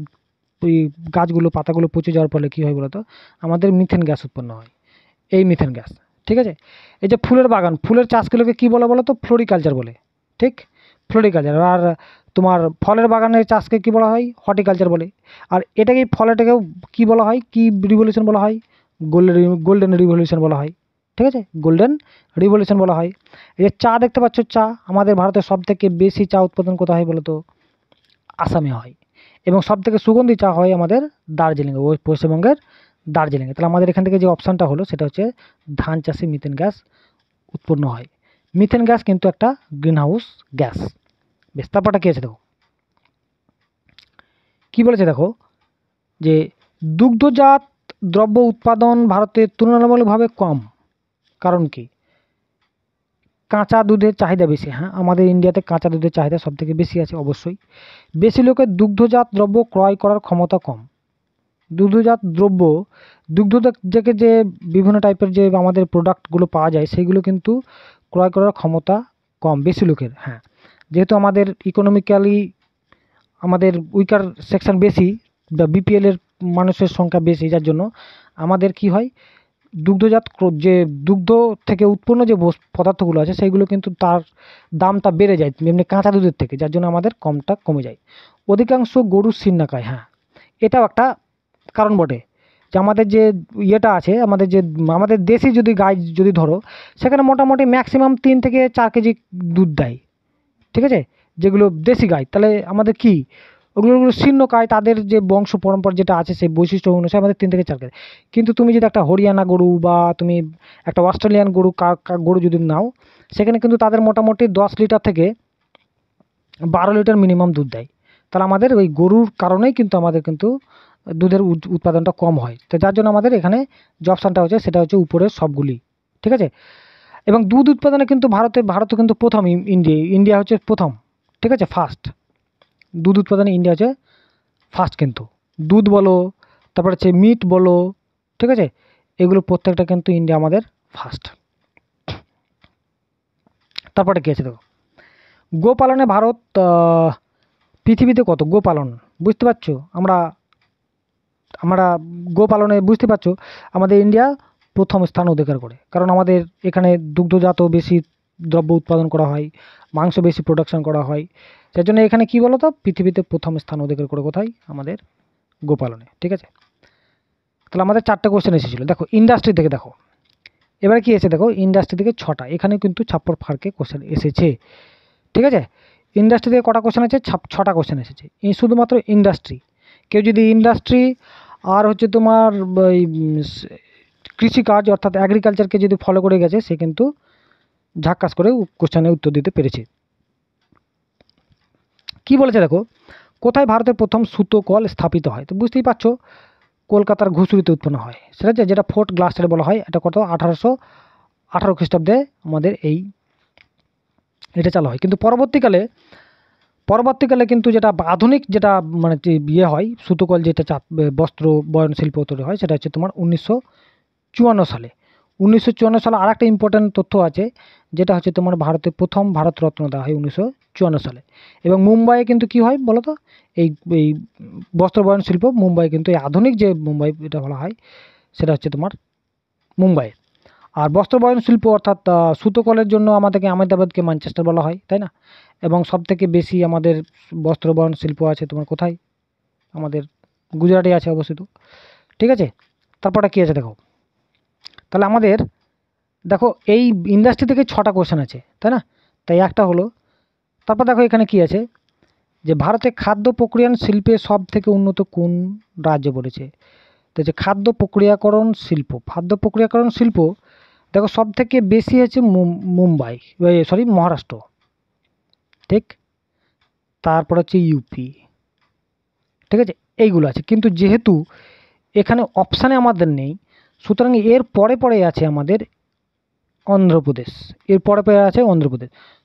ওই গাছগুলো পাতাগুলো পচে যাওয়ার ফলে কী হয় বলতো, আমাদের মিথেন গ্যাস উৎপন্ন হয়, এই মিথেন গ্যাস, ঠিক আছে। এই যে ফুলের বাগান, ফুলের চাষগুলোকে কী বলে বলো তো, ফ্লোরিকালচার বলে, ঠিক, ফ্লোরিকালচার। আর তোমার ফলের বাগানের চাষকে কী বলা হয়, হর্টিকালচার বলে। আর এটাকেই ফলটাকেও কী বলা হয়, কী রিভলিউশন বলা হয়, গোল্ডেন রিভলিউশন বলা হয়, ঠিক আছে, গোল্ডেন রিভলিউশন বলা হয়। এই যে চা দেখতে পাচ্ছ, চা আমাদের ভারতের সবথেকে বেশি চা উৎপাদন কোথায় হয় বলো তো, আসামে হয়। এবং সবথেকে সুগন্ধি চা হয় আমাদের দার্জিলিংয়ে, পশ্চিমবঙ্গের দার্জিলিংয়ে। তাহলে আমাদের এখান থেকে যে অপশানটা হলো সেটা হচ্ছে ধান চাষে মিথেন গ্যাস উৎপন্ন হয়। মিথেন গ্যাস কিন্তু একটা গ্রিন হাউস গ্যাস। বেশ, তারপরটা কী আছে দেখো, কী বলেছে দেখো, যে দুগ্ধজাত দ্রব্য উৎপাদন ভারতে তুলনামূলকভাবে কম। কারণ কি? কাঁচা দুধের চাহিদা বেশি। হ্যাঁ, আমাদের ইন্ডিয়াতে কাঁচা দুধের চাহিদা সবথেকে বেশি আছে অবশ্যই। বেশি লোকের দুগ্ধজাত দ্রব্য ক্রয় করার ক্ষমতা কম। দুগ্ধজাত দ্রব্য, দুগ্ধ থেকে যে বিভিন্ন টাইপের যে আমাদের প্রোডাক্টগুলো পাওয়া যায় সেইগুলো কিন্তু ক্রয় করার ক্ষমতা কম বেশি লোকের। হ্যাঁ, যেহেতু আমাদের ইকোনমিক্যালি আমাদের উইকার সেকশন বেশি বা বিপিএলের মানুষের সংখ্যা বেশি, যার জন্য আমাদের কি হয়, দুগ্ধজাত যে দুগ্ধ থেকে উৎপন্ন যে পদার্থগুলো আছে সেইগুলো কিন্তু তার দামটা বেড়ে যায় এমনি কাঁচা দুধের থেকে, যার জন্য আমাদের কমে যায়। অধিকাংশ গরুর সিন্না খায়। হ্যাঁ, এটাও একটা কারণ বটে, যে আমাদের যে ইয়েটা আছে, আমাদের দেশি যদি গাই যদি ধরো, সেখানে মোটামুটি ম্যাক্সিমাম 3 থেকে 4 কেজি দুধ দেয়, ঠিক আছে, যেগুলো দেশি গাই। তাহলে আমাদের কি ওগুলো শীর্ণ খায়, তাদের যে বংশ পরম্পরা যেটা আছে সেই বৈশিষ্ট্য অনুসারে আমাদের 3 থেকে 4 কেজি। কিন্তু তুমি যদি একটা হরিয়ানা গরু বা তুমি একটা অস্ট্রেলিয়ান গরু যদি নাও, সেখানে কিন্তু তাদের মোটামুটি 10 লিটার থেকে 12 লিটার মিনিমাম দুধ দেয়। তাহলে আমাদের ওই গরুর কারণেই কিন্তু আমাদের কিন্তু দুধের উৎপাদনটা কম হয়। তো যার জন্য আমাদের এখানে যে অপশানটা হচ্ছে সেটা হচ্ছে উপরের সবগুলি, ঠিক আছে। এবং দুধ উৎপাদনে কিন্তু ভারত কিন্তু প্রথম, ইন্ডিয়া হচ্ছে প্রথম, ঠিক আছে, ফার্স্ট। দুধ উৎপাদনে ইন্ডিয়া হচ্ছে ফার্স্ট কিন্তু। দুধ বলো, তারপর হচ্ছে মিট বলো, ঠিক আছে, এগুলো প্রত্যেকটা কিন্তু ইন্ডিয়া আমাদের ফার্স্ট। তারপরে কী আছে দেখো, গোপালনে ভারত পৃথিবীতে কত গোপালন, বুঝতে পারছো, আমরা গোপালনে বুঝতে পারছো আমাদের ইন্ডিয়া প্রথম স্থান অধিকার করে। কারণ আমাদের এখানে দুগ্ধজাত বেশি দ্রব্য উৎপাদন করা হয়, মাংস বেশি প্রোডাকশন করা হয়, যার জন্য এখানে কী বলো তো, পৃথিবীতে প্রথম স্থান অধিকার করে কোথায়, আমাদের গোপালনে, ঠিক আছে। তাহলে আমাদের 4টে কোশ্চেন এসেছিলো। দেখো ইন্ডাস্ট্রি থেকে দেখো, এবারে কি এসে দেখো, ইন্ডাস্ট্রি থেকে 6টা, এখানে কিন্তু ছাপ্পর ফার্কে কোশ্চেন এসেছে, ঠিক আছে। ইন্ডাস্ট্রি থেকে কটা কোশ্চেন আছে, 6টা কোশ্চেন এসেছে। এই শুধুমাত্র ইন্ডাস্ট্রি, কেউ যদি ইন্ডাস্ট্রি আর হচ্ছে তোমার ওই কৃষিকাজ অর্থাৎ অ্যাগ্রিকালচারকে যদি ফলো করে গেছে, সে কিন্তু ঝাক্কাস করে কোশ্চেনের উত্তর দিতে পেরেছে। কি বলেছে দেখো, কোথায় ভারতের প্রথম সুতো কল স্থাপিত হয়? তো বুঝতেই পারছো, কলকাতার ঘুষুরিতে উৎপন্ন হয়, সেটা যেটা ফোর্ট গ্লাস্টারে বলা হয়। এটা কত 1818 খ্রিস্টাব্দে আমাদের এটা চালু হয়। কিন্তু পরবর্তীকালে কিন্তু যেটা আধুনিক যেটা মানে ইয়ে হয়, সুতোকল যেটা বস্ত্র বয়ন শিল্প তৈরি হয়, সেটা হচ্ছে তোমার 1954 সালে। 1954 সালে আর একটা ইম্পর্ট্যান্ট তথ্য আছে, যেটা হচ্ছে তোমার ভারতের প্রথম ভারতরত্ন দেওয়া হয় 1954 সালে। এবং মুম্বাইয়ে কিন্তু কি হয় বলো তো, এই বস্ত্র বয়ন শিল্প মুম্বাই কিন্তু এই আধুনিক যে মুম্বাই এটা বলা হয়, সেটা হচ্ছে তোমার মুম্বাই। আর বস্ত্র বয়ন শিল্প অর্থাৎ সুতোকলের জন্য আমাদেরকে আহমেদাবাদকে ম্যানচেস্টার বলা হয়, তাই না। এবং সবথেকে বেশি আমাদের বস্ত্র বয়ন শিল্প আছে তোমার কোথায়, আমাদের গুজরাটে আছে অবস্থিত, ঠিক আছে। তারপরে কী আছে দেখো, তাহলে আমাদের দেখো এই ইন্ডাস্ট্রি থেকে 6টা কোশ্চেন আছে, তাই না, তাই একটা হলো। তারপর দেখো এখানে কি আছে, যে ভারতে খাদ্য প্রক্রিয়ান শিল্পে সব থেকে উন্নত কোন রাজ্য বলেছে। তো যে খাদ্য প্রক্রিয়াকরণ শিল্প দেখো সব থেকে বেশি হচ্ছে মহারাষ্ট্র, ঠিক, তারপর হচ্ছে ইউপি, ঠিক আছে, এইগুলো আছে। কিন্তু যেহেতু এখানে অপশানে আমাদের নেই, সুতরাং এর পরে আছে আমাদের অন্ধ্রপ্রদেশ,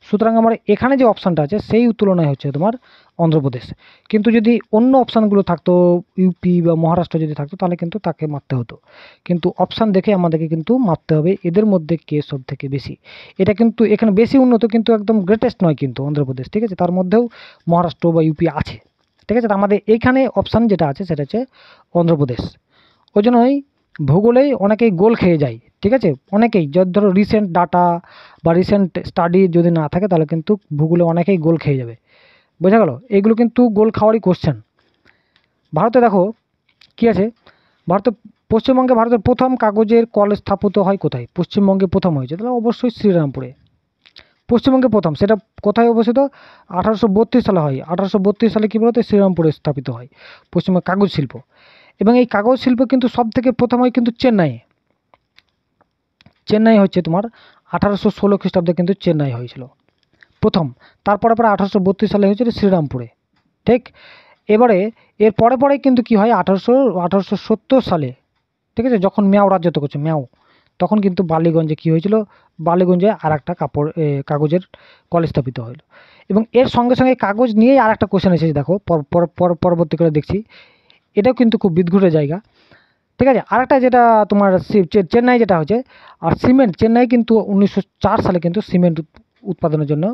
সুতরাং আমার এখানে যে অপশানটা আছে সেই তুলনায় হচ্ছে তোমার অন্ধ্রপ্রদেশ। কিন্তু যদি অন্য অপশানগুলো থাকতো, ইউপি বা মহারাষ্ট্র যদি থাকতো, তাহলে কিন্তু তাকে মারতে হতো। কিন্তু অপশান দেখে আমাদেরকে কিন্তু মারতে হবে এদের মধ্যে কে সব থেকে বেশি। এটা কিন্তু এখানে বেশি উন্নত, কিন্তু একদম গ্রেটেস্ট নয় কিন্তু অন্ধ্রপ্রদেশ, ঠিক আছে, তার মধ্যেও মহারাষ্ট্র বা ইউপি আছে, ঠিক আছে। আমাদের এইখানে অপশান যেটা আছে সেটা হচ্ছে অন্ধ্রপ্রদেশ। ওই জন্যই ভূগোলেই অনেকেই গোল খেয়ে যায়, ঠিক আছে, অনেকেই যদি ধরো রিসেন্ট ডাটা বা রিসেন্ট স্টাডি যদি না থাকে, তাহলে কিন্তু ভূগোলে অনেকেই গোল খেয়ে যাবে, বোঝা গেল। এইগুলো কিন্তু গোল খাওয়ারই কোশ্চেন। ভারতে দেখো কি আছে, পশ্চিমবঙ্গে ভারতের প্রথম কাগজের কল স্থাপিত হয় কোথায়? পশ্চিমবঙ্গে প্রথম হয়েছে, তাহলে অবশ্যই শ্রীরামপুরে। পশ্চিমবঙ্গে প্রথম, সেটা কোথায় অবস্থিত? 1832 সালে হয়। 1832 সালে কী বলতো, শ্রীরামপুরে স্থাপিত হয় পশ্চিমবঙ্গ কাগজ শিল্প। এবং এই কাগজ শিল্প কিন্তু সব থেকে প্রথম হয় কিন্তু চেন্নাই হচ্ছে তোমার 1816 খ্রিস্টাব্দে কিন্তু চেন্নাই হয়েছিল প্রথম। তারপরে 1832 সালে হয়েছিল শ্রীরামপুরে। ঠিক, এবারে এর পরে কিন্তু কি হয় 1870 সালে, ঠিক আছে, যখন ম্যাও রাজত্ব করছে ম্যাও, তখন কিন্তু বালিগঞ্জে কি হয়েছিল, বালিগঞ্জে আর একটা কাগজের কলেজ স্থাপিত হলো। এবং এর সঙ্গে সঙ্গে কাগজ নিয়েই আর একটা কোশ্চেন এসেছে, দেখো পরবর্তীকালে দেখছি, এটাও কিন্তু খুব বিদঘুটে জায়গা। ঠিক আছে, আর একটা যেটা তোমার চেন্নাই যেটা হচ্ছে, আর সিমেন্ট, চেন্নাই কিন্তু 1904 সালে কিন্তু সিমেন্ট উৎপাদনের জন্য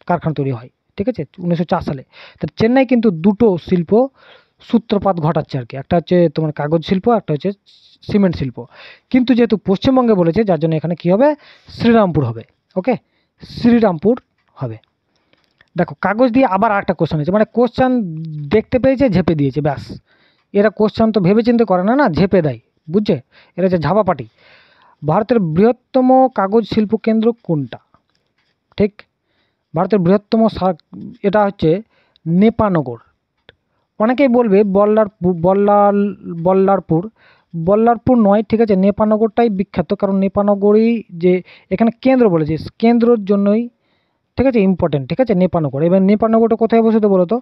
কারখানা তৈরি হয়। ঠিক আছে, 1904 সালে। তো চেন্নাই কিন্তু দুটো শিল্প সূত্রপাত ঘটাচ্ছে আর কি, একটা হচ্ছে তোমার কাগজ শিল্প, একটা হচ্ছে সিমেন্ট শিল্প। কিন্তু যেহেতু পশ্চিমবঙ্গে বলেছে, যার জন্য এখানে কি হবে, শ্রীরামপুর হবে। ওকে, শ্রীরামপুর হবে। দেখো কাগজ দিয়ে আবার আরেকটা কোশ্চেন হয়েছে, মানে কোশ্চেন দেখতে পেয়েছে ঝেপে দিয়েছে, ব্যাস। এরা কোশ্চেন তো ভেবে চিন্তে করে না, ঝেপে দেয়, বুঝছে, এরা যে ঝাপাপাটি। ভারতের বৃহত্তম কাগজ শিল্প কেন্দ্র কোনটা? ঠিক, ভারতের বৃহত্তম এটা হচ্ছে নেপানগর। অনেকেই বলবে বল্লারপুর নয়, ঠিক আছে, নেপানগরটাই বিখ্যাত, কারণ নেপানগরই যে এখানে কেন্দ্র বলেছে, কেন্দ্রর জন্যই, ঠিক আছে, ইম্পর্টেন্ট। ঠিক আছে, নেপানগর। এবার নেপানগরটা কোথায় অবস্থিত বলো তো?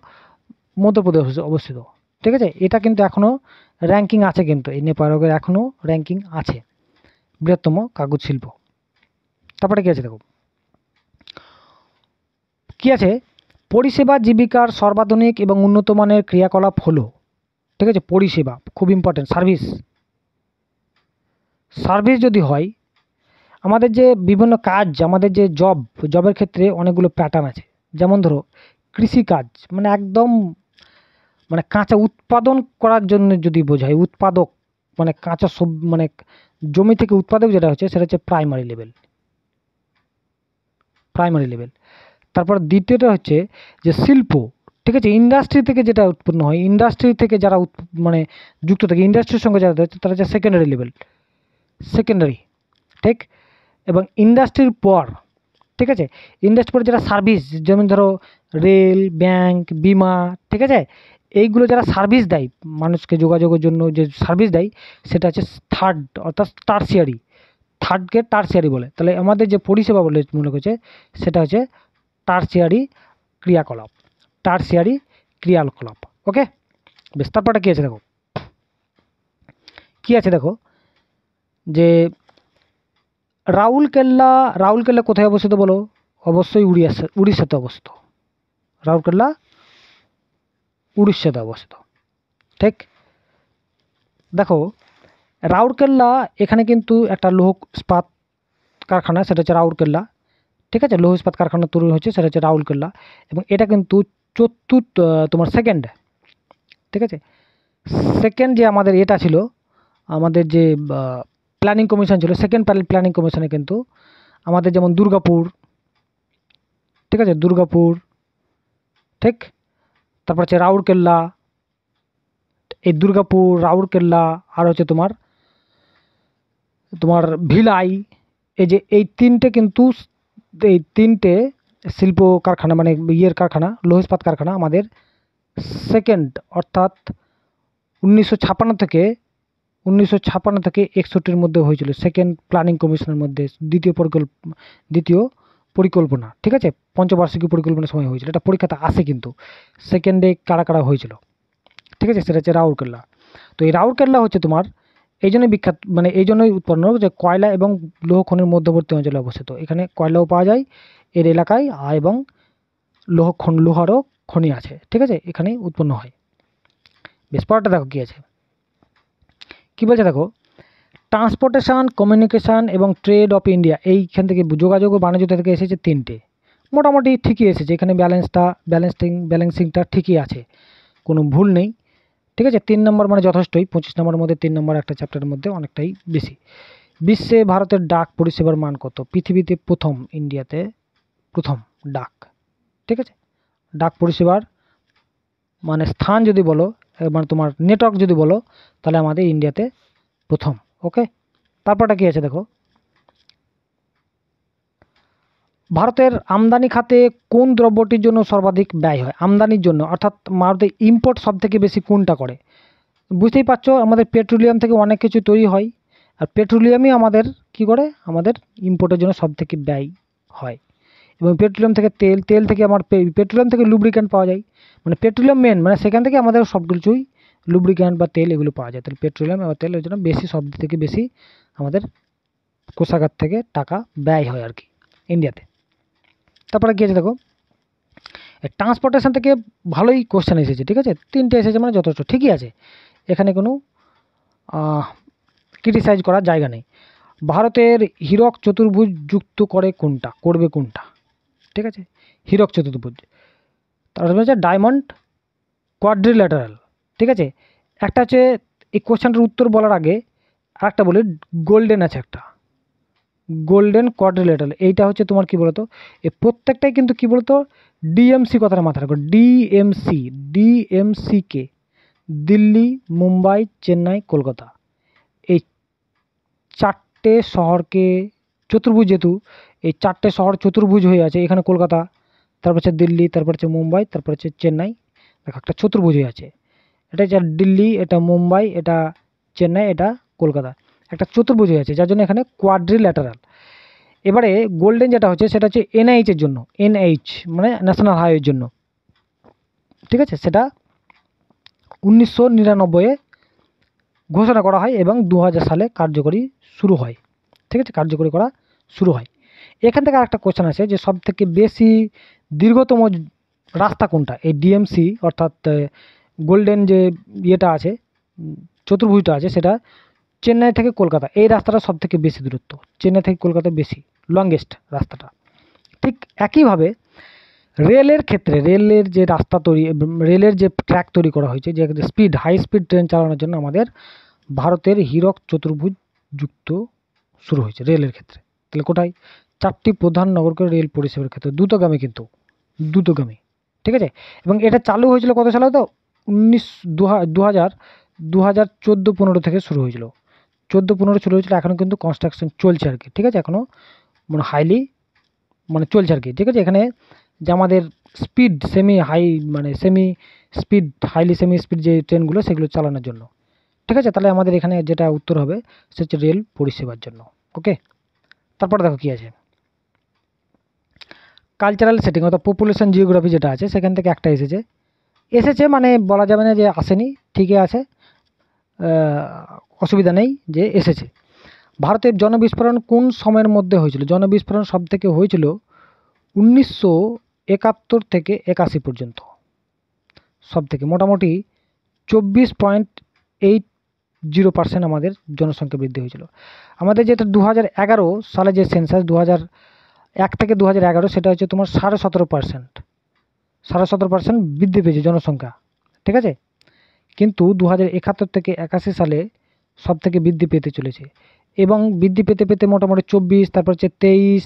মধ্যপ্রদেশ অবস্থিত। ঠিক আছে, এটা কিন্তু এখনও র্যাঙ্কিং আছে, কিন্তু এই নেপানগরের এখনও র্যাঙ্কিং আছে বৃহত্তম কাগজ শিল্প। তারপরে কি আছে দেখো, কি আছে, পরিষেবা জীবিকার সর্বাধুনিক এবং উন্নত মানের ক্রিয়াকলাপ হলো, ঠিক আছে, পরিষেবা খুব ইম্পর্টেন্ট। সার্ভিস যদি হয়, আমাদের যে বিভিন্ন কাজ, আমাদের যে জবের ক্ষেত্রে অনেকগুলো প্যাটার্ন আছে। যেমন ধরো কৃষিকাজ, মানে একদম মানে কাঁচা উৎপাদন করার জন্য যদি বোঝায়, উৎপাদক মানে কাঁচা মানে জমি থেকে উৎপাদক যেটা হচ্ছে, সেটা হচ্ছে প্রাইমারি লেভেল। তারপর দ্বিতীয়টা হচ্ছে যে শিল্প, ঠিক আছে, ইন্ডাস্ট্রি থেকে যেটা উৎপন্ন হয়, ইন্ডাস্ট্রি থেকে যারা মানে যুক্ত থাকে, ইন্ডাস্ট্রির সঙ্গে যারা হচ্ছে, তারা হচ্ছে সেকেন্ডারি। ঠিক, এবং ইন্ডাস্ট্রির পর, ঠিক আছে, ইন্ডাস্ট্রির পর যারা সার্ভিস, যেমন ধরো রেল, ব্যাংক, বিমা, ঠিক আছে, এইগুলো যারা সার্ভিস দেয় মানুষকে যোগাযোগের জন্য, যে সার্ভিস দেয়, সেটা হচ্ছে থার্ড, অর্থাৎ থার্ডকে টারসিয়ারি বলে। তাহলে আমাদের যে পরিষেবা বলে মনে করছে, সেটা হচ্ছে টারসিয়ারি ক্রিয়াকলাপ। ওকে, বেশ। তারপরটা কী আছে দেখো, যে রাউরকেল্লা কোথায় অবস্থিত বলো? অবশ্যই উড়িষ্যাতে অবস্থিত। রাউরকেল্লা উড়িষ্যাতে অবস্থিত। ঠিক, দেখো রাউরকেল্লা, এখানে কিন্তু একটা লৌহ ইস্পাত কারখানা, সেটা হচ্ছে রাউরকেল্লা। ঠিক আছে, লৌহ ইস্পাত কারখানা তৈরি হচ্ছে, সেটা হচ্ছে রাউরকেল্লা। এবং এটা কিন্তু তোমার সেকেন্ড, ঠিক আছে, সেকেন্ড যে আমাদের এটা ছিল, আমাদের যে প্ল্যানিং কমিশন ছিল, সেকেন্ড প্ল্যানিং কমিশনে কিন্তু আমাদের যেমন দুর্গাপুর, ঠিক আছে, ঠিক, তারপর হচ্ছে রাউরকেল্লা, এই দুর্গাপুর, রাউরকেল্লা, আর হচ্ছে তোমার ভিলাই, এই তিনটে শিল্প কারখানা, মানে কারখানা, লৌহ ইস্পাত কারখানা আমাদের সেকেন্ড, অর্থাৎ 1956 থেকে 61 মধ্যে হয়েছিল, সেকেন্ড প্ল্যানিং কমিশনের মধ্যে দ্বিতীয় পরিকল্পনা। ঠিক আছে, পঞ্চবার্ষিকী পরিকল্পনার সময় হয়েছিল, এটা পরীক্ষাতে আসে কিন্তু, সেকেন্ডে কারা হয়েছিল। ঠিক আছে, সেটা হচ্ছে রাউরকেল্লা। তো এই রাউরকেল্লা হচ্ছে তোমার এই জন্যই বিখ্যাত, মানে এই জন্যই উৎপন্ন, যে কয়লা এবং লৌহ খনির মধ্যবর্তী অঞ্চলে অবস্থিত। এখানে কয়লাও পাওয়া যায় এর এলাকায়, এবং লোহারও খনি আছে। ঠিক আছে, এখানেই উৎপন্ন হয়। বেশ, পরেরটা দেখো কী আছে, কী বলছে দেখো, ট্রান্সপোর্টেশন, কমিউনিকেশান এবং ট্রেড অফ ইন্ডিয়া, এইখান থেকে যোগাযোগ ও বাণিজ্য থেকে এসেছে তিনটে, মোটামুটি ঠিকই এসেছে। এখানে ব্যালেন্সিংটা ঠিকই আছে, কোনো ভুল নেই। ঠিক আছে, 3 নম্বর মানে যথেষ্টই, 25 নম্বরের মধ্যে 3 নম্বর একটা চ্যাপ্টারের মধ্যে অনেকটাই বেশি। বিশ্বে ভারতের ডাক পরিষেবার মান কত? পৃথিবীতে প্রথম, ইন্ডিয়াতে প্রথম ডাক। ঠিক আছে, ডাক পরিষেবার মানে স্থান যদি বলো, মানে তোমার নেটওয়ার্ক যদি বলো, তাহলে আমাদের ইন্ডিয়াতে প্রথম। ওকে, তারপরটা কী আছে দেখো, ভারতের আমদানি খাতে কোন দ্রব্যটির জন্য সর্বাধিক ব্যয় হয়? আমদানির জন্য, অর্থাৎ ভারতের ইম্পোর্ট সব থেকে বেশি কোনটা করে? বুঝতেই পারছো, আমাদের পেট্রোলিয়াম থেকে অনেক কিছু তৈরি হয়, আর পেট্রোলিয়ামই আমাদের কী করে আমাদের ইম্পোর্টের জন্য সব থেকে ব্যয় হয়। এবং পেট্রোলিয়াম থেকে তেল থেকে আমার পেট্রোলিয়াম থেকে লুব্রিক্যান্ট পাওয়া যায়, মানে পেট্রোলিয়াম মেন, মানে সেখান থেকে আমাদের সব কিছুই লুব্রিক্যান্ট বা তেল এগুলো পাওয়া যায়। তাহলে পেট্রোলিয়াম এবং তেলের জন্য বেশি, সব থেকে বেশি আমাদের কোষাগার থেকে টাকা ব্যয় হয় আর কি ইন্ডিয়াতে। তারপরে কি আছে দেখো, ট্রান্সপোর্টেশন থেকে ভালোই কোশ্চেন এসেছে, ঠিক আছে, 3টে এসেছে মানে যথেষ্ট, ঠিকই আছে, এখানে কোনো ক্রিটিসাইজ করার জায়গা নেই। ভারতের হীরক চতুর্ভুজ যুক্ত করবে কোনটা, ঠিক আছে, হীরক চতুর্ভুজ, তারপরে হচ্ছে ডায়মন্ড কোয়াড্রিল্যাটারাল, ঠিক আছে। একটা হচ্ছে এই কোশ্চেনটার উত্তর বলার আগে আরেকটা বলি, গোল্ডেন আছে একটা, গোল্ডেন কোয়াড্রিল্যাটারাল, এইটা হচ্ছে তোমার কি বলতো, এই প্রত্যেকটাই কিন্তু কি বলতো ডিএমসি কথাটা মাথায় রাখো, ডিএমসি কে দিল্লি, মুম্বাই, চেন্নাই, কলকাতা, এই 4টে শহরকে চতুর্ভুজ, যেহেতু এই 4টে শহর চতুর্ভুজ হয়ে আছে, এখানে কলকাতা, তারপর হচ্ছে দিল্লি, তারপর হচ্ছে মুম্বাই, তারপর হচ্ছে চেন্নাই, দেখো একটা চতুর্ভুজ হয়ে আছে, এটা হচ্ছে দিল্লি, এটা মুম্বাই, এটা চেন্নাই, এটা কলকাতা, একটা চতুর্ভুজ হয়ে আছে, যার জন্য এখানে কোয়াড্রিল্যাটারাল। এবারে গোল্ডেন যেটা হচ্ছে সেটা হচ্ছে এনএইচের জন্য, এনএইচ মানে ন্যাশনাল হাইওয়ের জন্য, ঠিক আছে, সেটা 1999-এ ঘোষণা করা হয় এবং 2000 সালে কার্যকরী শুরু হয়, ঠিক আছে, কার্যকরী করা শুরু হয়। এখান থেকে আরেকটা কোশ্চেন আছে যে সব থেকে বেশি দীর্ঘতম রাস্তা কোনটা, এই ডিএমসি অর্থাৎ গোল্ডেন যে ইয়েটা আছে, চতুর্ভুজটা আছে, সেটা চেন্নাই থেকে কলকাতা, এই রাস্তাটা সব থেকে বেশি দূরত্ব, চেন্নাই থেকে কলকাতা বেশি লংগেস্ট রাস্তাটা। ঠিক একইভাবে রেলের ক্ষেত্রে, রেলের যে রাস্তা তৈরি, রেলের যে ট্র্যাক তৈরি করা হয়েছে, যে হাই স্পিড ট্রেন চালানোর জন্য আমাদের ভারতের হীরক চতুর্ভুজ যুক্ত শুরু হয়েছে রেলের ক্ষেত্রে। তাহলে কোথায়, 4টি প্রধান নগরকে রেল পরিষেবার ক্ষেত্রে দ্রুতগামী, কিন্তু দ্রুতগামী, ঠিক আছে। এবং এটা চালু হয়েছিল কত সালে, তো 2014-15 থেকে শুরু হয়েছিল, 14-15 শুরু হয়েছিল, এখনও কিন্তু কনস্ট্রাকশন চলছে আর কি, ঠিক আছে, এখনও মানে হাইলি মানে চলছে আর কি, ঠিক আছে। এখানে যে আমাদের speed semi speed, highly semi speed যে ট্রেনগুলো, সেগুলো চালানোর জন্য, ঠিক আছে। তাহলে আমাদের এখানে যেটা উত্তর হবে সেটা হচ্ছে রেল পরিষেবার জন্য, ওকে। তারপরে দেখো কি আছে, কালচারাল সেটিং অর্থাৎ পপুলেশন জিওগ্রাফি যেটা আছে, সেখান থেকে একটা এসেছে মানে বলা যাবে না যে আসেনি, ঠিকই আছে, অসুবিধা নেই যে এসেছে। ভারতের জনবিস্ফোরণ কোন সময়ের মধ্যে হয়েছিল, জনবিস্ফোরণ সব থেকে হয়েছিল 1971 থেকে 81 পর্যন্ত, সব থেকে মোটামুটি 24.80% আমাদের জনসংখ্যা বৃদ্ধি হয়েছিল। আমাদের যেটা 2011 সালে যে সেন্সাস, 2001 থেকে 2011, সেটা হচ্ছে তোমার 17.5% বৃদ্ধি পেয়েছে জনসংখ্যা, ঠিক আছে। কিন্তু 2071 থেকে 81 সালে সব থেকে বৃদ্ধি পেতে চলেছে, এবং বৃদ্ধি পেতে পেতে মোটামুটি 24, তারপর হচ্ছে 23,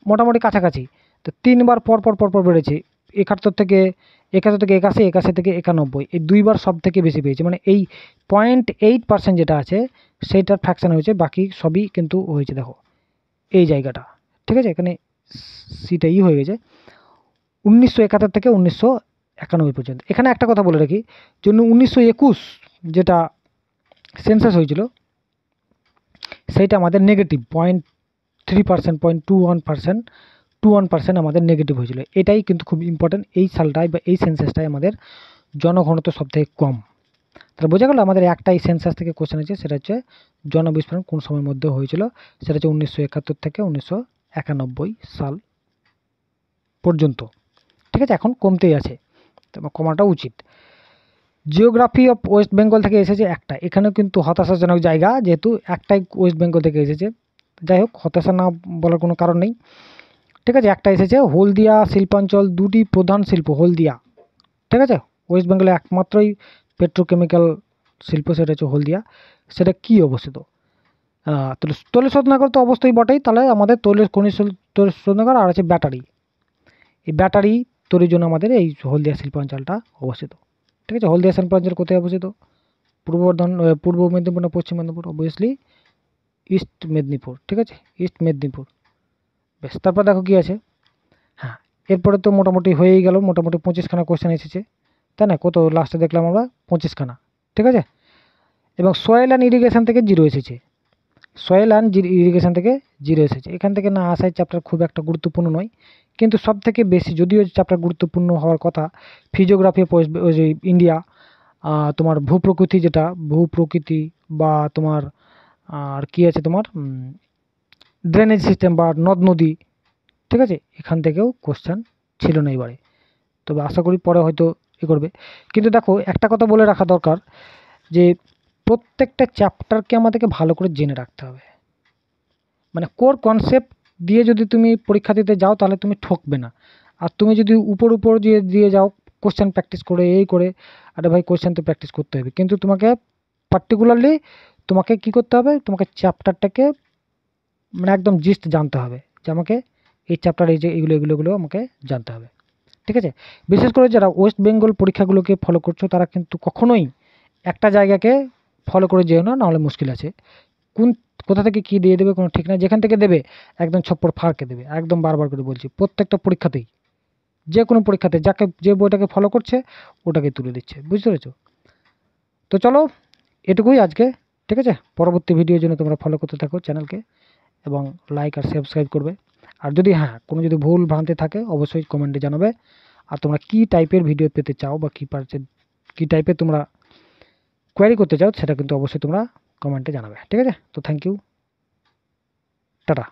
মোটামুটি কাছাকাছি, তো 3বার পর বেড়েছে, 71 থেকে 81, 81 থেকে 91, এই 2বার সব থেকে বেশি পেয়েছে, মানে এই 0.8% যেটা আছে সেইটার ফ্র্যাকশন হয়েছে, বাকি সবই কিন্তু হয়েছে, দেখো এই জায়গাটা, ঠিক আছে, এখানে সিটা হয়ে গেছে 1971 থেকে 1991 পর্যন্ত। এখানে একটা কথা বলে রাখি, জন্য 1921 যেটা সেন্সাস হয়েছিল সেইটা আমাদের নেগেটিভ 0.3%, 0.21% আমাদের নেগেটিভ হয়েছিল, এটাই কিন্তু খুব ইম্পর্টেন্ট, এই সালটায় বা এই সেন্সাসটাই আমাদের জনঘনত্ব সব থেকে কম। তাহলে বোঝা গেল আমাদের একটাই সেন্সাস থেকে কোশ্চেন আছে, সেটা হচ্ছে জনবিস্ফোরণ কোন সময়ের মধ্যে হয়েছিল, সেটা হচ্ছে 1971 থেকে 1991 সাল পর্যন্ত, ঠিক আছে। এখন কমতেই আছে, তবে কমাটা উচিত। জিওগ্রাফি অফ ওয়েস্ট বেঙ্গল থেকে এসেছে একটা, এখানেও কিন্তু হতাশাজনক জায়গা, যেহেতু একটাই ওয়েস্ট বেঙ্গল থেকে এসেছে, যাই হোক হতাশা না বলার কোনো কারণ নেই, ঠিক আছে। একটা এসেছে হলদিয়া শিল্পাঞ্চল, 2টি প্রধান শিল্প হলদিয়া, ঠিক আছে, ওয়েস্ট বেঙ্গলে একমাত্রই পেট্রোকেমিক্যাল শিল্প, সেটা হচ্ছে হলদিয়া, সেটা কি অবস্থিত, তৈল শোধনাগার তো অবশ্যই বটেই, তাহলে আমাদের খনিজ তৈল শোধনাগার আর আছে ব্যাটারি, এই ব্যাটারি তৈরির জন্য আমাদের এই হলদিয়া শিল্পাঞ্চলটা অবস্থিত, ঠিক আছে। হলদিয়া শিল্পাঞ্চল কোথায় অবস্থিত, পূর্ব মেদিনীপুর না পশ্চিম মেদিনীপুর, অবভিয়াসলি ইস্ট মেদিনীপুর, ঠিক আছে, ইস্ট মেদিনীপুর, বেশ। তারপর দেখো কি আছে, হ্যাঁ এরপরে তো মোটামুটি হয়েই গেল, মোটামুটি 25খানা কোশ্চেন এসেছে, তাই না, কত লাস্টে দেখলাম আমরা 25খানা, ঠিক আছে। এবং সয়েল অ্যান্ড ইরিগেশন থেকে 0 এসেছে, সয়েল অ্যান্ড ইরিগেশন থেকে 0 এসেছে। এখান থেকে না আসায় চ্যাপ্টার খুব একটা গুরুত্বপূর্ণ নয়, কিন্তু সব থেকে বেশি যদিও চ্যাপ্টার গুরুত্বপূর্ণ হওয়ার কথা, ফিজিওগ্রাফি অফ ইন্ডিয়া, তোমার ভূপ্রকৃতি, যেটা ভূপ্রকৃতি বা তোমার আর কি আছে তোমার ড্রেনেজ সিস্টেম বা নদ নদী, ঠিক আছে, এখান থেকেও কোশ্চেন ছিল না এবারে। তবে আশা করি পরে হয়তো করবে। কিন্তু দেখো একটা কথা বলে রাখা দরকার, যে প্রত্যেকটা চ্যাপ্টারকে আমাদেরকে ভালো করে জেনে রাখতে হবে। মানে কোর কনসেপ্ট দিয়ে যদি তুমি পরীক্ষা দিতে যাও তাহলে তুমি ঠকবে না। আর তুমি যদি উপর উপর দিয়ে যাও কোশ্চেন প্র্যাকটিস করে এই করে, আরে ভাই কোশ্চেন তো প্র্যাকটিস করতে হবে, কিন্তু তোমাকে পার্টিকুলারলি তোমাকে কি করতে হবে, তোমাকে চ্যাপ্টারটাকে মানে একদম জিস্ট জানতে হবে, যে আমাকে এই চ্যাপ্টার এই যে এগুলো আমাকে জানতে হবে, ঠিক আছে। বিশেষ করে যারা ওয়েস্ট বেঙ্গল পরীক্ষাগুলোকে ফলো করছো তারা কিন্তু কখনোই একটা জায়গাকে ফলো করে যেও না, নাহলে মুশকিল আছে। কোথা থেকে কি দিয়ে দেবে কোনো ঠিক না, যেখান থেকে দেবে একদম ছপ্পর ফাড়কে দেবে। একদম বারবার করে বলছি, প্রত্যেকটা পরীক্ষাতেই, যে কোনো পরীক্ষাতে যাকে যে বইটাকে ফলো করছে ওটাকে তুলে দিচ্ছে, বুঝতে পেরেছো? তো চলো এটুকুই আজকে, ঠিক আছে। পরবর্তী ভিডিওর জন্য তোমরা ফলো করতে থাকো চ্যানেলকে, এবং লাইক আর সাবস্ক্রাইব করবে। আর যদি কোনো যদি ভুল ভ্রান্তি থাকে অবশ্যই কমেন্টে জানাবে। আর তোমরা কী টাইপের ভিডিও পেতে চাও বা কী টাইপের তোমরা কোয়ারি করতে চাও সেটা কিন্তু অবশ্যই তোমরা কমেন্টে জানাবে, ঠিক আছে। তো থ্যাংক ইউ, টাটা।